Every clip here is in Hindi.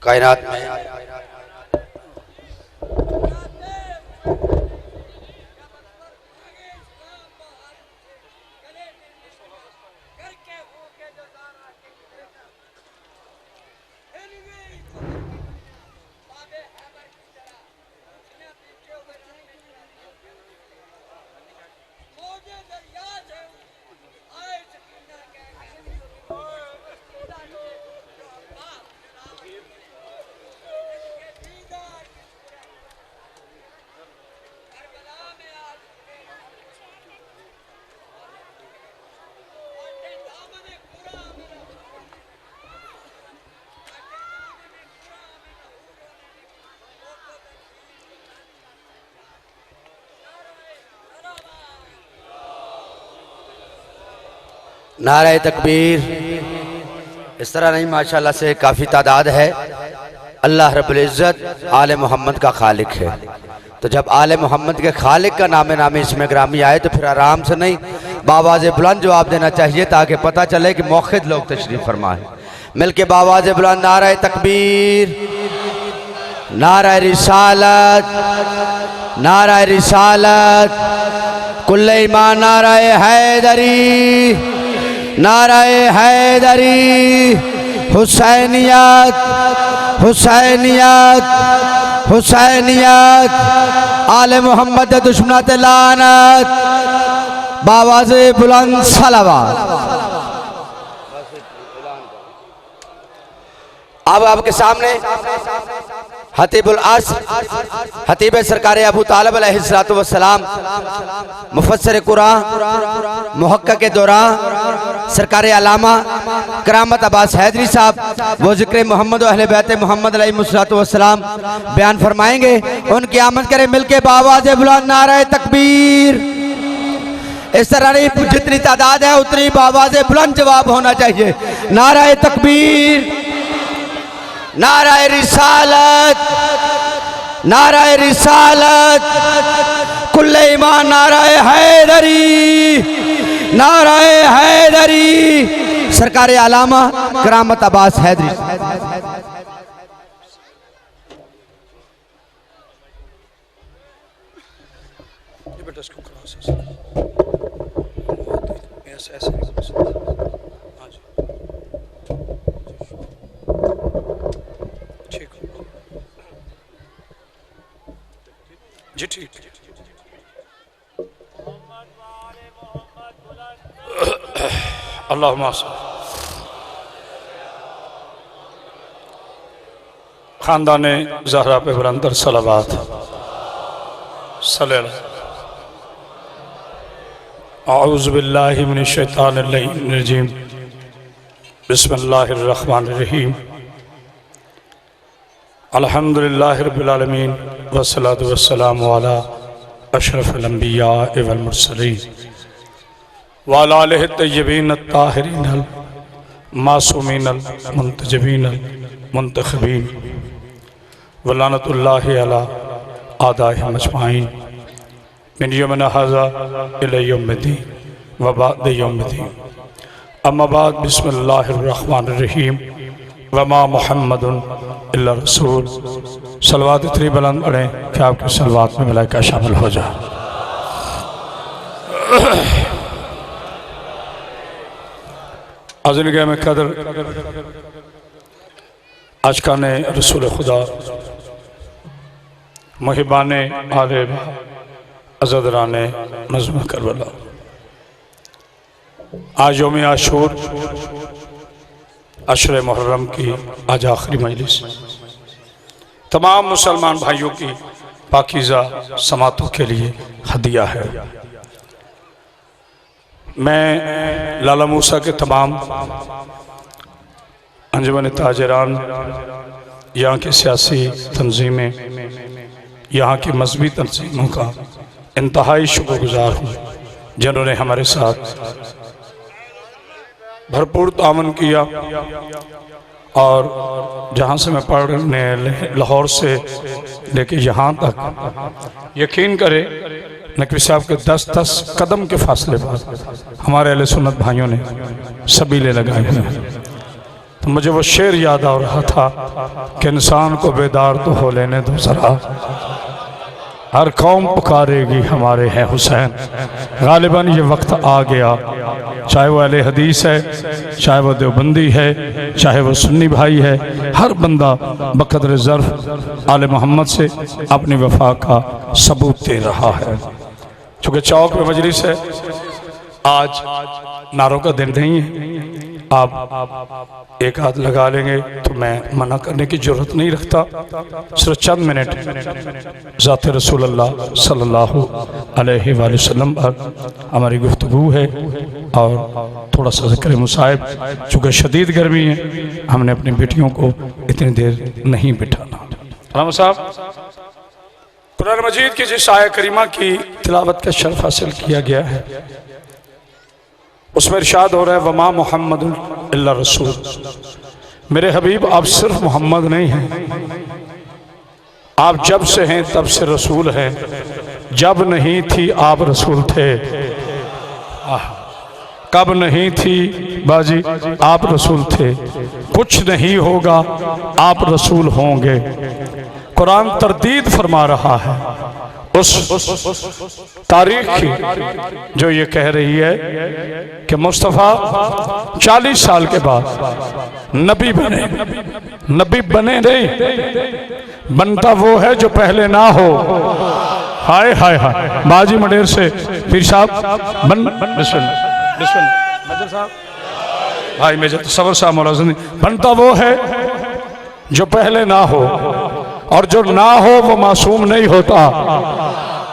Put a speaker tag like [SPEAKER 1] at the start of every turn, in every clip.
[SPEAKER 1] कायनात में नारे तकबीर। इस तरह नहीं, माशाल्लाह से काफ़ी तादाद है। अल्लाह रब्बुल इज़्ज़त आले मोहम्मद का खालिक है, तो जब आले मोहम्मद के खालिक का नामे नामे इसमें ग्रामी आए तो फिर आराम से नहीं, बावाज़े बुलंद जवाब देना चाहिए ताकि पता चले कि मौखिद लोग तशरीफ़ फरमाए। मिलके बावाज़े बुलंद नारे तकबीर, नारे रिसालत, नारे रिसालत, कुल्ले ईमान, नारे हैदरी, नाराए हैदरी, हुसैनियत, हुसैनियत, हुसैनियत, आले मोहम्मद दुश्मनात लानत, बावाज़े बुलंद सलावत। अब आपके सामने हतीबुल अर्श, हतीब सरकार अबू तालिब अलैहिस्सलातु वस्सलाम, मुफस्सिर कुरान, मुहक्किक़ दुरान, सरकार अल्लामा करामत अब्बास हैदरी साहब, वो ज़िक्र मोहम्मद व अहले बैत मोहम्मद अलैहिस्सलातु वस्सलाम बयान फरमाएंगे। उनकी आमद करें मिलके बावाज़े बुलंद नारे तकबीर। इस तरह नहीं, जितनी तादाद है उतनी बावाज़े बुलंद जवाब होना चाहिए। नारे तकबीर, नाराए रिसालत, नाराए रिसालत, कुल्ले ईमान, नाराए हैदरी, नाराए हैदरी, सरकार अल्लामा करामत अब्बास हैदरी।
[SPEAKER 2] जी ठीक। अल्लाहुम्मा खानदाने ज़हरा पे बुलंदर सलावत औज़ु बिल्लाहि मिनश शैतानिर रजीम बिस्मिल्लाहिर रहमानिर रहीम अल्हम्दुलिल्लाहि रब्बिल आलमीन वस्सलातु वस्सलामु अला अशरफिल अंबिया वल मुरसलीन व अला आलिहि तय्यबीन अत्ताहिरीन अल मासूमीन अल मुंतजबीन अल मुंतखबीन व लानतुल्लाहि अला आदाइहिम अजमाइन मिन यौमिना हाज़ा इला यौमिद्दीन व बअद यौमिद्दीन। अम्मा बाद, बिस्मिल्लाहिर रहमानिर रहीम। वमा मुहम्मदुन इल्ला रसूल। सलवात इतनी बुलंद पढ़ें कि आपकी सलवात में मलाइका शामिल हो जाए। अज़ीज़ में कदर आशिकाने रसूल खुदा, मुहिबाने आले अज़दराने नज़्म करबला, आज यौम आशूर अशर मुहर्रम की आज आखिरी मजलिस तमाम मुसलमान भाइयों की पाकीज़ा समातों के लिए हदिया है। मैं लाला मूसा के तमाम अंजुमन ताजरान, यहाँ की सियासी तंजीमें, यहाँ की मजहबी तंजीमों का इंतहाई शुक्रगुजार हूँ जिन्होंने हमारे साथ भरपूर तामन किया। और जहाँ से मैं पढ़ने लाहौर से लेके यहाँ तक, यकीन करें नकवी साहब के 10-10 कदम के फासले पर हमारे अहले सुन्नत भाइयों ने सबीले लगाए हुए हैं। तो मुझे वो शेर याद आ रहा था कि इंसान को बेदार तो हो लेने दो ज़रा, हर कौम पुकारेगी हमारे हैं हुसैन। गालिबन ये वक्त आ गया, चाहे वो अहले हदीस है, चाहे वो देवबंदी है, चाहे वो सुन्नी भाई है, हर बंदा बक़द्र ज़र्फ़ आले मोहम्मद से अपनी वफ़ा का सबूत दे रहा है। चूँकि चौक में मजलिस है, आज नारों का दिन नहीं है, आप एक हाथ लगा लेंगे तो मैं मना करने की जरूरत नहीं रखता। सिर्फ चंद मिनट ज़ात रसूलुल्लाह सल्लल्लाहु अलैहि वसल्लम पर हमारी गुफ्तगू है और थोड़ा सा ज़िक्र मुसाहिब। चूँकि शदीद गर्मी है, हमने अपनी बेटियों को इतनी देर नहीं बिठाना। राम साहब, कुरान मजीद की जिस आया करीमा की तिलावत का शर्फ हासिल किया गया है, उसमें इरशाद हो रहा है वमा मुहम्मदुन इल्ला रसूल। मेरे हबीब, आप सिर्फ मोहम्मद नहीं हैं, आप जब से हैं तब से रसूल हैं। जब नहीं थी आप रसूल थे, कब नहीं थी बाजी आप रसूल थे, कुछ नहीं होगा आप रसूल होंगे। कुरान तरदीद फरमा रहा है उस तारीख की जो ये कह रही है कि मुस्तफ़ा 40 साल के बाद नबी बने। नबी बने नहीं, बनता वो है जो पहले ना हो। हाय हाय हाय, बाजी मडेर से पीर साहब बन भाई मेजर सबर साहब मौलाना, बनता वो है जो पहले ना हो, और जो ना हो वो मासूम नहीं होता।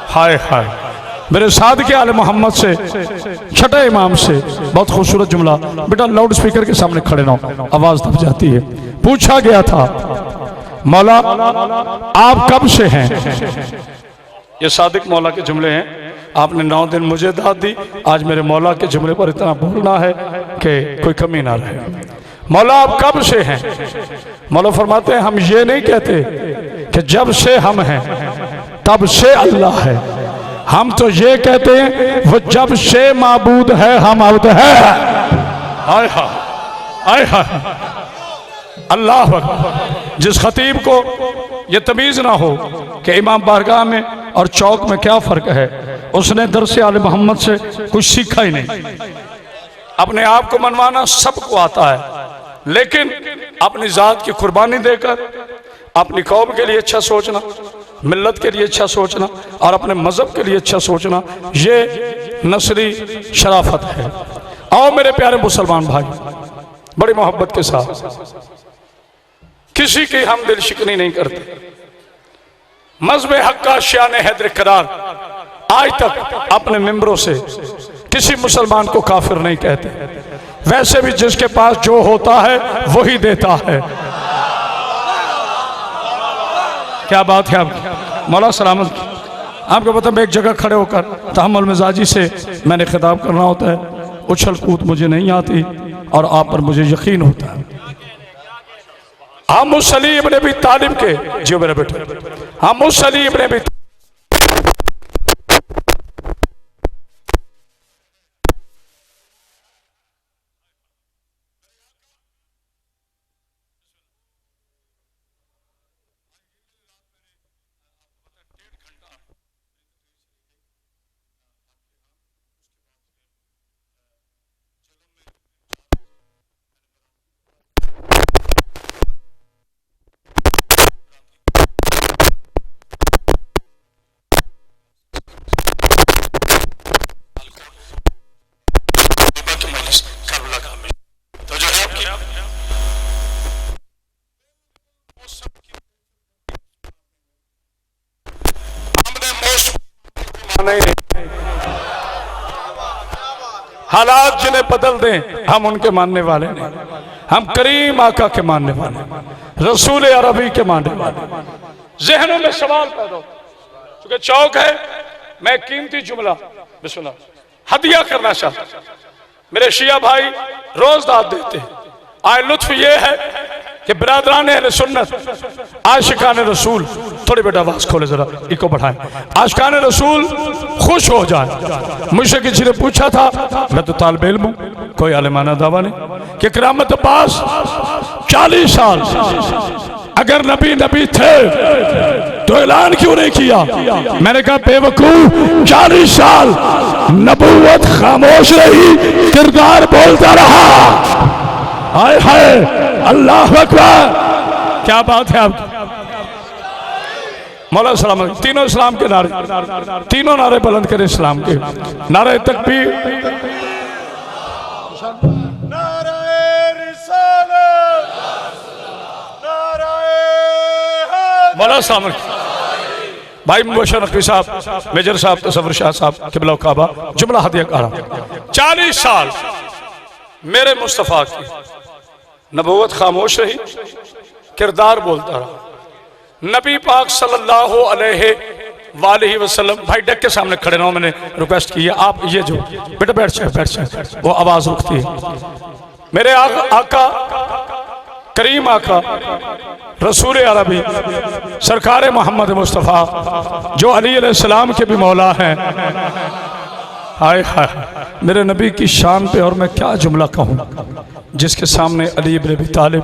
[SPEAKER 2] हाय हाय, मेरे सादिक़ आले मोहम्मद से, छठे इमाम से बहुत खूबसूरत जुमला। बेटा लाउड स्पीकर के सामने खड़े ना हो, आवाज दब जाती है। पूछा गया था मौला आप कब से हैं? ये सादिक़ मौला के जुमले हैं। आपने 9 दिन मुझे दाद दी, आज मेरे मौला के जुमले पर इतना बोलना है कि कोई कमी ना रहे। मौला आप कब से हैं? मौला फरमाते हैं हम ये नहीं कहते कि जब से हम हैं तब से अल्लाह है, हम तो ये कहते हैं वो जब से माबूद है हम अब्द है। हाय हाय हाय हाय, अल्लाह अकबर। जिस खतीब को ये तमीज़ ना हो कि इमाम बारगाह में और चौक में क्या फ़र्क है, उसने दरसे आले मोहम्मद से कुछ सीखा ही नहीं। अपने आप को मनवाना सबको आता है, लेकिन अपनी ज़ात की कुर्बानी देकर अपनी कौम के लिए अच्छा सोचना, मिल्लत के लिए अच्छा सोचना और अपने मज़हब के लिए अच्छा सोचना, ये नस्री शराफत है। आओ मेरे प्यारे मुसलमान भाई, बड़ी मोहब्बत के साथ किसी की हम दिल शिकनी नहीं करते। मज़हब हक़ का शान हैदर करार आज तक अपने मिंबरों से किसी मुसलमान को काफिर नहीं कहते। वैसे भी जिसके पास जो होता है वही देता है। क्या बात है आपकी, मौला सलामत। आपको पता, मैं एक जगह खड़े होकर तहम्मुल मिजाजी से मैंने खिताब करना होता है। उछल कूद मुझे नहीं आती और आप पर मुझे यकीन होता है। हम मुसली इब्न अबी तालिब के, जो मेरा बेटा, हम मुसली इब्न अबी हालात जिन्हें बदल दें हम उनके मानने वाले नहीं। हम करीम आका के मानने वाले, रसूल अरबी के मानने वाले। जहनों में सवाल पैदा हो, क्योंकि चौक है, मैं कीमती जुमला बिस्मिल्लाह हदिया करना चाहता। मेरे शिया भाई रोज दाद देते हैं। आज लुत्फ ये है कि बिरादरान अहले सुन्नत आशिकान रसूल, थोड़ी बेटा आवाज खोले जरा, इको बढ़ाएं, आशिकान रसूल खुश हो जाए। मुझसे किसी ने पूछा था, मैं तो तालिब इल्म हूं, कोई आलिमाना दावा नहीं, कि क़यामत पास 40 साल अगर नबी नबी थे तो ऐलान क्यों नहीं किया? मैंने कहा बेवकूफ, 40 साल नबूवत खामोश रही, किरदार बोलता रहा। हाय हाय, अल्लाह अकबर, क्या बात है आपकी। मौला सलाम, तीनों इस्लाम के नारे, तीनों नारे बुलंद करे इस्लाम के। नारे तकबीर, मौला सलाम, भाई मुबशर नकवी साहब, मेजर साहब, तसव्वुर शाह साहब, किबला काबा, जुमला हदिया कर रहा हूं। 40 साल मेरे मुस्तफ़ा की नबूवत खामोश रही, किरदार बोलता रहा। नबी पाक सल्लल्लाहु अलैहि वसल्लम, भाई डेक के सामने खड़े रहो, मैंने रिक्वेस्ट की है, आप ये जो बेटा बैठ जाए, वो आवाज रुकती है। मेरे आका करीम आका रसूल अरबी सरकार मोहम्मद मुस्तफ़ा जो अली अलैहिस्सलाम के भी मौला हैं, हाय हाय, मेरे नबी की शान पे और मैं क्या जुमला कहूँ, जिसके सामने अली इब्न अबी तालिब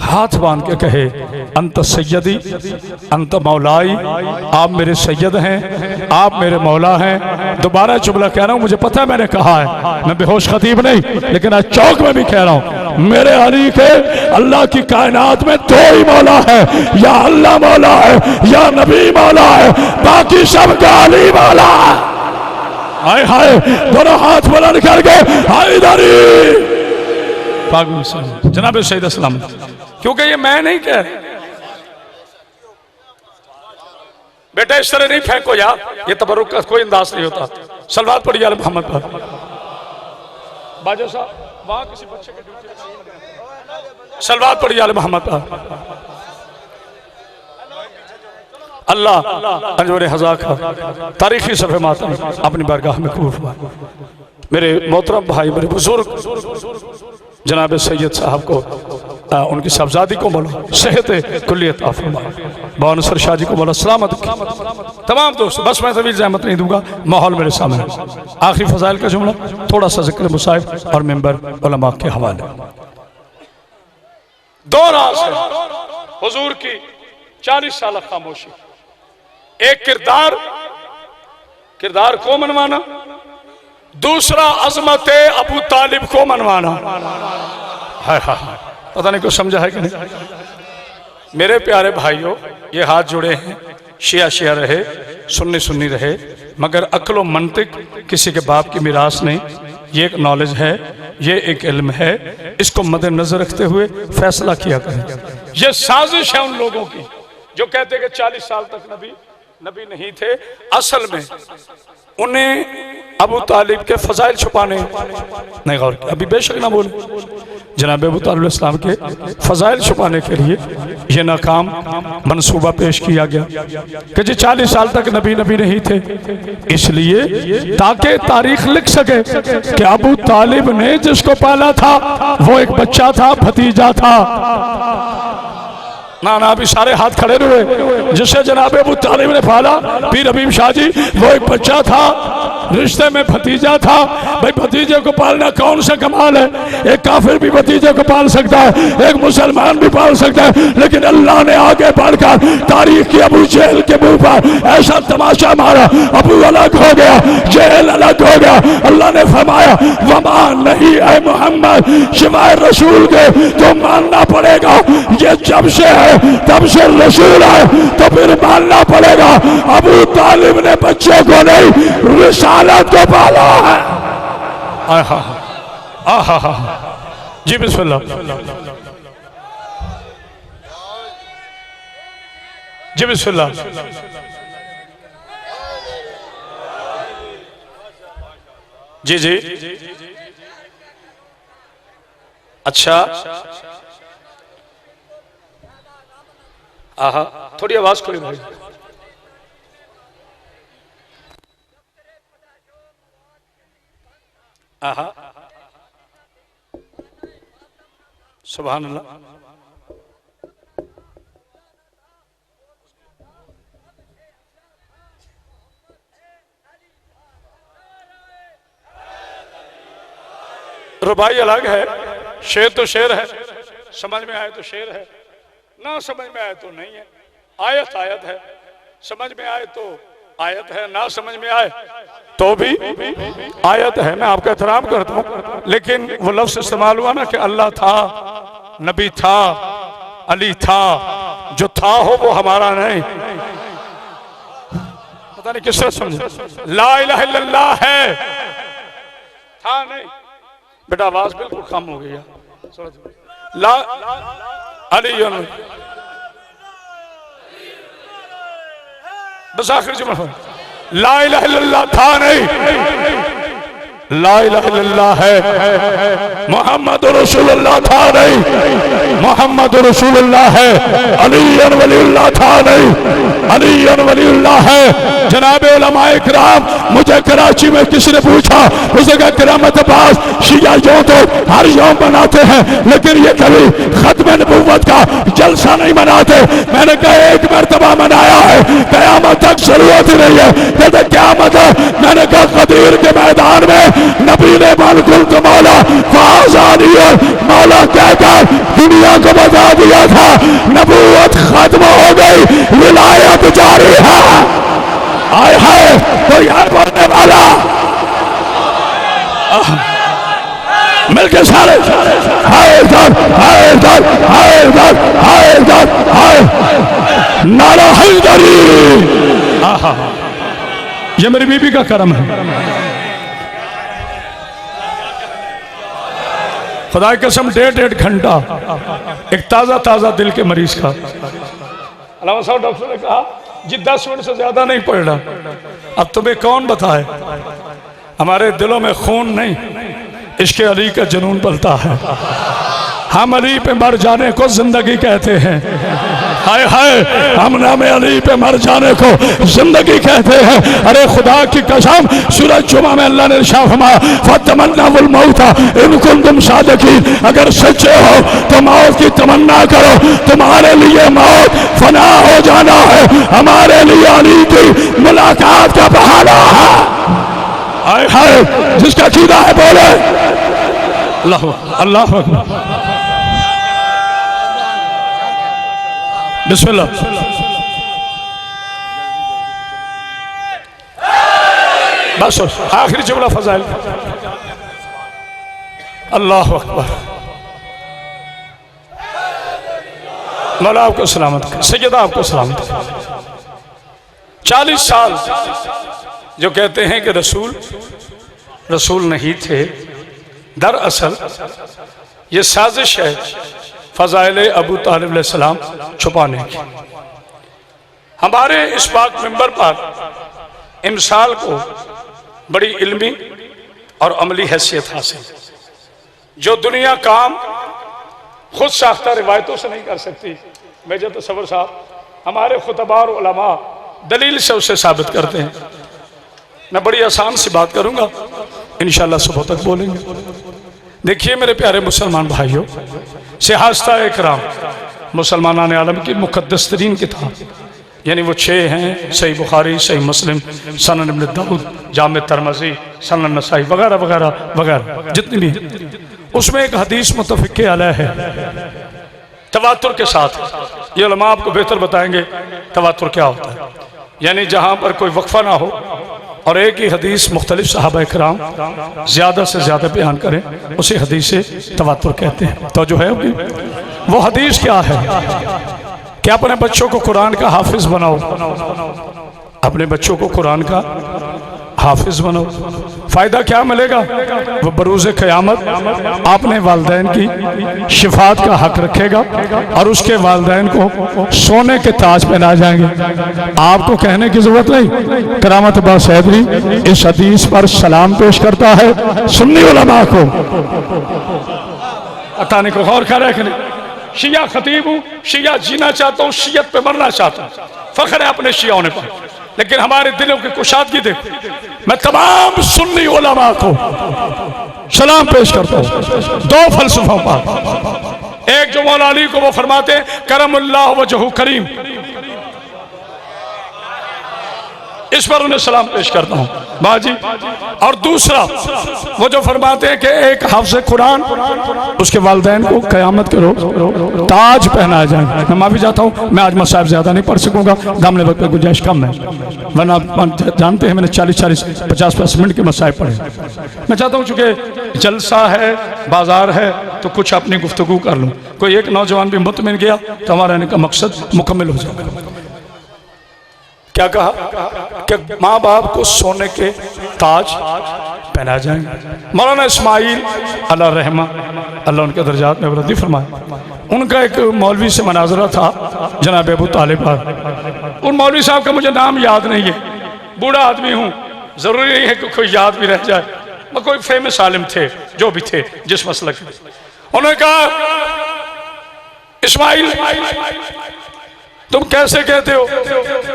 [SPEAKER 2] हाथ बांध के कहे, अंत सैयदी अंत मौलाई, आप मेरे सैयद हैं, आप मेरे मौला हैं। दोबारा जुमला कह रहा हूँ, मुझे पता है मैंने कहा है, मैं बेहोश खतीब नहीं, लेकिन आज चौक में भी कह रहा हूँ, मेरे अली के अल्लाह की कायनात में 2 ही मौला है, या अल्लाह मौला है या नबी मौला है, बाकी सब का अली मौला है। हाय हाय, दोनों हाथ बुलंद करके हैदरी जनाब सैयद अस्लम, क्योंकि ये मैं नहीं कह रहा बेटा, इस तरह नहीं फेंको यार, ये तबरुक का कोई अंदाज नहीं होता। सलवात पढ़िए आले मोहम्मद पर। बाजो साहब, वहां किसी बच्चे के ड्यूटी, सलवात पढ़िए आले मोहम्मद पर। अल्लाह अंजोर हज़ा का तारीखी सफ़े मातम अपनी बारगाह में कबूल हुआ। मेरे मोहतरम भाई, मेरे बुजुर्ग जनाब सैयद साहब को, उनकी साहबजादी को मौला सेहत कुल्लियत अता फरमाए, बावन सर शाह जी को मौला सलामत, तमाम दोस्त, बस मैं तवील ज़हमत नहीं दूंगा, माहौल मेरे सामने। आखिरी फजाइल का जुमला, थोड़ा सा जिक्र मुसाहिब और मेंबर उलमा के हवाले। 2 राज है हुजूर की 40 साल खामोशी। एक किरदार को मनवाना, दूसरा अजमत अबू तालिब को मनवाना। हाय हाय, पता नहीं कुछ समझा है कि नहीं। मेरे प्यारे भाइयों, ये हाथ जुड़े हैं, शिया शिया रहे, सुन्नी सुन्नी रहे, मगर अक्ल व मंतिक किसी के बाप की मिरास नहीं। ये एक नॉलेज है, ये एक इल्म है, इसको मद्देनजर रखते हुए फैसला किया करें। ये साजिश है उन लोगों की जो कहते कि 40 साल तक नबी नहीं थे। असल में उन्हें अबू तालिब के फजाइल छुपाने नहीं, गौर अभी बेशक ना बोले, जनाब अबू तालिब इस्लाम के फजाइल छुपाने के लिए यह नाकाम मंसूबा पेश किया गया कि जी 40 साल तक नबी नहीं थे, इसलिए ताकि तारीख लिख सके कि अबू तालिब ने जिसको पाला था वो एक बच्चा था, भतीजा था। ना ना, अभी सारे हाथ खड़े हुए, जिसे जनाब अबू तालिब ने पाला, पीर हबीब शाह जी, वो एक बच्चा था, रिश्ते में भतीजा था। भाई भतीजे को पालना कौन सा कमाल है, एक काफिर भी भतीजे को पाल सकता है, एक मुसलमान भी पाल सकता है, लेकिन अल्लाह ने आगे बढ़कर तारीख की अबू जेहल के मुंह पर ऐसा तमाशा मारा, अबू अलग हो गया, जेहल अलग हो गया। अल्लाह ने फरमाया, वमा नहीं है मोहम्मद सिवाय रसूल के, तो मानना पड़ेगा, ये जब से है तब से रसूल है, तो फिर मानना पड़ेगा। अबू तालिब ने बच्चे को नहीं, रिसालत को पाला है। आहा, जी बिस्मिल्लाह, जी बिस्मिल्लाह। जी जी, अच्छा, आहा, थोड़ी आवाज खोली भाई। आहा, सुभान अल्लाह। रुबाई अलग है, शेर तो शेर है, समझ में आए तो शेर है, ना समझ में आए तो नहीं है। आयत आयत है, समझ में आए तो आयत है, ना समझ में आए तो भी आयत है। मैं आपका एहतराम करता हूँ, लेकिन वो लफ्ज इस्तेमाल हुआ ना कि अल्लाह था, नबी था, अली था, जो था हो वो हमारा नहीं। पता नहीं किस तरह समझे। ला इलाहा इल्लल्लाह है, था नहीं। बेटा आवाज बिल्कुल कम हो गई है। ला अली बस आखिरी जुमला, ला इलाहा इल्लल्लाह था नहीं, ला इलाहा इल्लल्लाह है। मोहम्मद रसूलुल्लाह था नहीं, मोहम्मद रसूलुल्लाह है। अली वलीउल्लाह था नहीं, अली वलीउल्लाह है। जनाब उलमाए किराम, मुझे कराची में किसी ने पूछा, उसने कहा किरामत पास शिया यूं तो हर यौम मनाते हैं, लेकिन ये कभी खत्म नबुव्वत का जलसा नहीं मनाते। मैंने कहा एक मरतबा मनाया है, कयामत तक जरूरत ही नहीं है। कहते क्या मतलब? मैंने कहा कदीर के मैदान में नबी ने मालकुल का मौला मौला कहकर दुनिया को बता दिया था, नबूवत खत्म हो गई, विलायत जारी है। आए है कोई यार बोलने वाला मिलके सारे हाय दर हाय दर हाय दर हाय दर हाय नारा हैदरी। ये मेरी बीबी का करम है। खुदा की कसम 1.5 घंटा एक ताज़ा ताज़ा दिल के मरीज का। अलावा साहब डॉक्टर ने कहा जी 10 मिनट से ज्यादा नहीं पड़ रहा। अब तुम्हें कौन बताए, हमारे दिलों में खून नहीं, इश्क़ अली का जुनून पलता है। हम अली पे मर जाने को जिंदगी कहते हैं। हाय हाय, हम नाम अली पे मर जाने को जिंदगी कहते हैं। अरे खुदा की कसम, सूरज जुमा में अल्लाह ने इरशाद फरमाया फतमन्नाउल मौता इन कुंतुम सादिकीन, अगर सच्चे हो तो मौत की तमन्ना करो। तुम्हारे लिए मौत फना हो जाना है, हमारे लिए अली की मुलाकात का बहाना है। हाय हाय, जिसका अकीदा है बोले अल्लाह अल्लाह अकबर। बिस्मिल्लाह। बस आखिरी जुमला फजाइल। अल्लाह अकबर। मौला आपको सलामत करे, सैयदा आपको सलामत करे। 40 साल जो कहते हैं कि रसूल नहीं थे, दरअसल ये साजिश है फजाइल अबू तालिब अलैहिस्सलाम छुपाने की। हमारे इस पाक मिंबर पर इमसाल को बड़ी इल्मी और अमली हैसियत हासिल, जो दुनिया काम खुद साख्ता रिवायतों से नहीं कर सकती। मेजर तसव्वुर साहब हमारे खुतबा और उलमा दलील से उसे साबित करते हैं। मैं बड़ी आसान सी बात करूंगा, इंशाअल्लाह सुबह तक बोलेंगे। देखिए मेरे प्यारे मुसलमान भाइयों, सियासत इकराम मुसलमान आलम की मुक़द्दस तरीन किताब, यानी वो 6 हैं, सही बुखारी, सही मुस्लिम, सनन इब्न दाऊद, जामे तिरमिज़ी, सनन नसाई वगैरह वगैरह वगैरह जितनी भी, उसमें एक हदीस मुत्तफ़िक़ अलैह है तवातुर के साथ। ये उलमा आपको बेहतर बताएंगे तवातुर क्या होता है। यानी जहाँ पर कोई वक्फा ना हो और एक ही हदीस मुख्तलिफ सहाबा इकराम ज़्यादा से ज़्यादा बयान करें, उसी हदीस से तवातुर कहते हैं। तो जो है वो हदीस क्या है कि अपने बच्चों को कुरान का हाफिज बनाओ, अपने बच्चों को कुरान का हाफिज बनो। फायदा क्या मिलेगा? वो बरूज़ क़यामत आपने वालिदैन की शिफात का हक रखेगा और उसके वालिदैन को सोने के ताज पहना जाएंगे। आपको कहने की जरूरत नहीं। करामत अब्बास हैदरी इस हदीस पर सलाम पेश करता है सुन्नी उलमा को। अताने को गौर कर रहे शिया खतीब हूँ, शिया जीना चाहता हूँ, शियत पे मरना चाहता हूँ, फख्र है अपने शिया होने पर, लेकिन हमारे दिलों की कुशादगी देखो। मैं तमाम सुन्नी उलमा को सलाम पेश करता हूँ 2 फलसफों पर। एक जो मौला अली को वो फरमाते करमुल्लाह वजहु करीम, इस पर उन्हें सलाम पेश करता हूँ बाजी। और दूसरा वो जो फरमाते हैं कि एक हाफ़िज़ कुरान उसके वालिदैन को क़यामत के रोज़ ताज पहनाया जाएगा। मैं माफ़ी चाहता हूँ, मैं आज मसाइब ज़्यादा नहीं पढ़ सकूँगा, दामने वक्त में गुंजाइश कम है, वरना आप जानते हैं मैंने 40-40 50-50 मिनट के मसाइब पढ़े। मैं चाहता हूँ चूँकि जलसा है, बाजार है, तो कुछ अपनी गुफ्तगू कर लूँ। कोई एक नौजवान भी मुतमिन गया तो हमारा इनका मकसद मुकम्मल हो जाएगा। क्या कहा कि माँ बाप को सोने के ताज पहना जाएंगे। मौलाना इस्माइल अल्लाह रहमा, अल्लाह उनके दर्जात में वृद्धि फरमाए, उनका एक मौलवी से मनाजरा था जनाब अबू तालिब पर। उन मौलवी साहब का मुझे नाम याद नहीं है, बूढ़ा आदमी हूँ, ज़रूरी नहीं है कि कोई याद भी रह जाए। वो कोई फेमस आलिम थे, जो भी थे जिस मसलक के। उन्होंने कहा इस्माइल तुम कैसे कहते हो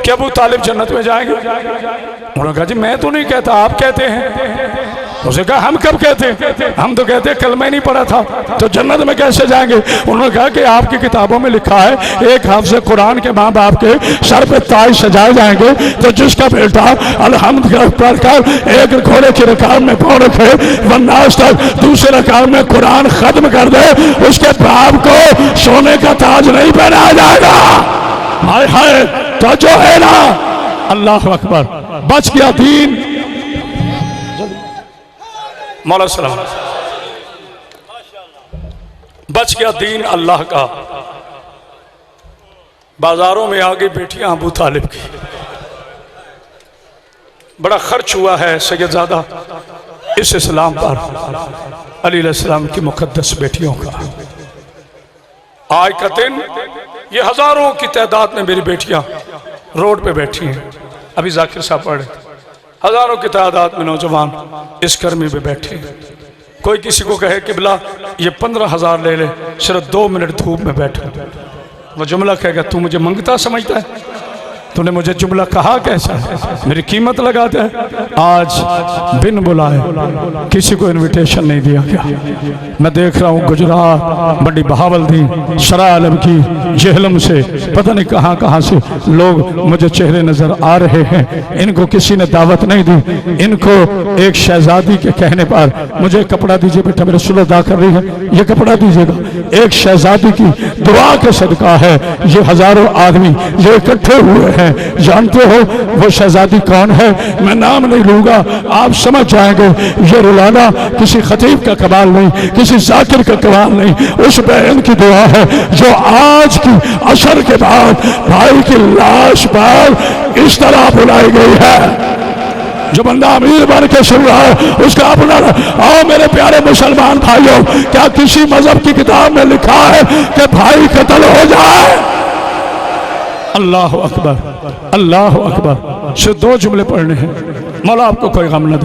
[SPEAKER 2] कि अबू तालिब जन्नत में जाएंगे? उन्होंने कहा जी मैं तो नहीं कहता, आप कहते हैं। उसने कहा हम कब कहते हैं? हम तो कहते हैं कलमा ही नहीं पढ़ा था, तो जन्नत में कैसे जाएंगे? उन्होंने कहा कि आपकी किताबों में लिखा है एक हाफ़िज़ कुरान के माँ बाप के सर पे ताज सजाए जाएंगे, तो जिसका बेटा अलहम्द पढ़कर एक घोड़े की रकाब में पाँव रखे वन्नास तक दूसरे रकाब में कुरान खत्म कर दे, उसके बाप को सोने का ताज नहीं पहनाया जाएगा। हाय हाय, तो जो है ना, अल्लाह अकबर, बच गया दीन। मौला सलाम, बच गया दीन अल्लाह का। बाजारों में आगे बेटियां अबू तालिब की, बड़ा खर्च हुआ है सैयदजादा इस इस्लाम पर, अली अलैहिस्सलाम की मुकद्दस बेटियों का। आज का दिन ये हजारों की तादाद में मेरी बेटियां रोड पे बैठी हैं। अभी जाकिर साहब पढ़े, हजारों की तादाद में नौजवान इस गर्मी में बैठे हैं। कोई किसी को कहे कि बिला ये 15,000 ले ले, सिर्फ 2 मिनट धूप में बैठो, वो जुमला कहेगा तू मुझे मंगता समझता है, तूने मुझे जुमला कहा कैसा है, मेरी कीमत लगाता है। आज बिन बुलाए किसी को इनविटेशन नहीं दिया गया। मैं देख रहा हूँ गुजरात, बड़ी बहावलदी, शराह आलम की, जेहलम से, पता नहीं कहाँ कहाँ से लोग मुझे चेहरे नजर आ रहे हैं। इनको किसी ने दावत नहीं दी। इनको एक शहजादी के कहने पर मुझे कपड़ा दीजिए बेटा, मेरे सुलह अदा कर रही है, ये कपड़ा दीजिएगा। एक शहजादी की दुआ का सदका है ये हजारों आदमी जो इकट्ठे हुए हैं। जानते हो वो शहजादी कौन है? मैं नाम नहीं लूंगा, आप समझ जाएंगे। ये रुलाना किसी खतीब का कमाल नहीं, किसी जाकिर का कमाल नहीं, उस बहन की दुआ है जो आज की असर के बाद भाई की लाश पर इस तरह बुलाई गई है। जो बंदा अमीर बन के सुन रहा है उसका अपना। आओ मेरे प्यारे मुसलमान भाइयों, क्या किसी मजहब की किताब में लिखा है कि भाई कत्ल हो जाए? अल्लाह अकबर, अल्लाह अकबर। सिर्फ 2 जुमले पढ़ने हैं, मौला आपको कोई गम न दे।